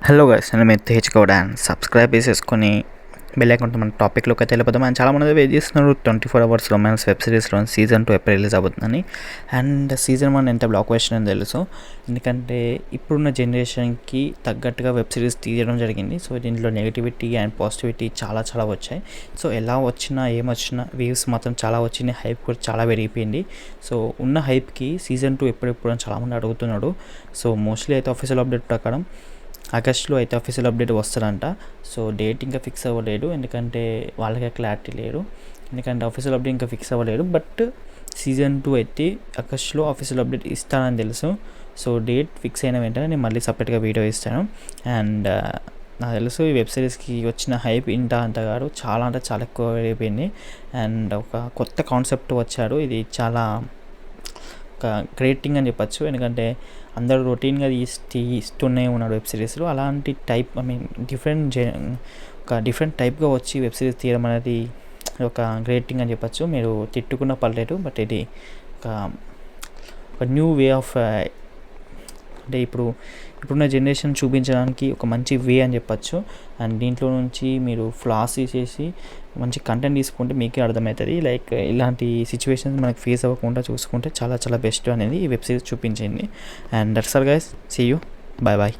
Hello guys, నేను మీ Tej Goud and subscribe చేసేసుకొని bell ఐకాన్తో మన టాపిక్లోకి అయితే వెళ్ళిపోతాం. అండ్ చాలామంది వెయిట్ చేస్తున్నారు 24 అవర్స్ రొమాన్స్ వెబ్ సిరీస్లో సీజన్ 2 ఎప్పుడు రిలీజ్ అవుతుందని. అండ్ సీజన్ 1 ఎంత బ్లాక్ బస్టర్ అని తెలుసు, ఎందుకంటే ఇప్పుడున్న జనరేషన్కి తగ్గట్టుగా వెబ్ సిరీస్ తీయడం జరిగింది. సో దీంట్లో నెగిటివిటీ అండ్ పాజిటివిటీ చాలా వచ్చాయి. సో ఎలా వచ్చినా ఏమొచ్చినా వ్యూస్ మాత్రం చాలా వచ్చినాయి, హైప్ కూడా చాలా పెరిగిపోయింది. సో ఉన్న హైప్కి సీజన్ 2 ఎప్పుడెప్పుడు అని చాలామంది అడుగుతున్నాడు. సో మోస్ట్లీ అయితే ఆఫీషియల్ అప్డేట్ ప్రకారం ఆగస్ట్లో అయితే ఆఫీషియల్ అప్డేట్ వస్తుందంట. సో డేట్ ఇంకా ఫిక్స్ అవ్వలేదు, ఎందుకంటే వాళ్ళకే క్లారిటీ లేదు, ఎందుకంటే ఆఫీషియల్ అప్డేట్ ఇంకా ఫిక్స్ అవ్వలేదు. బట్ సీజన్ 2 అయితే ఆగస్ట్లో ఆఫీషియల్ అప్డేట్ ఇస్తానని తెలుసు. సో డేట్ ఫిక్స్ అయిన వెంటనే నేను మళ్ళీ సపరేట్గా వీడియో ఇస్తాను. అండ్ నాకు తెలుసు ఈ వెబ్ సిరీస్కి వచ్చిన హైప్ అంత కాదు, చాలా అంటే చాలా ఎక్కువ అయిపోయింది. అండ్ ఒక కొత్త కాన్సెప్ట్ వచ్చాడు, ఇది చాలా ఒక గ్రేట్ థింగ్ అని చెప్పచ్చు. ఎందుకంటే అందరూ రొటీన్గా ఇస్తూనే ఉన్నాడు వెబ్ సిరీస్లో, అలాంటి టైప్ ఒక డిఫరెంట్ టైప్గా వచ్చి వెబ్ సిరీస్ తీయడం అనేది ఒక గ్రేట్ థింగ్ అని చెప్పచ్చు. మీరు తిట్టుకున్న పర్లేదు, బట్ ఇది ఒక న్యూ వే ఆఫ్ అంటే ఇప్పుడున్న జనరేషన్ చూపించడానికి ఒక మంచి వే అని చెప్పచ్చు. అండ్ దీంట్లో నుంచి మీరు ఫ్లాస్ తీసేసి మంచి కంటెంట్ తీసుకుంటే మీకే అర్థమవుతుంది. లైక్ ఇలాంటి సిచ్యువేషన్స్ మనకి ఫేస్ అవ్వకుండా చూసుకుంటే చాలా బెస్ట్ అనేది ఈ వెబ్ సిరీస్ చూపించింది. And that's all guys, see you, bye.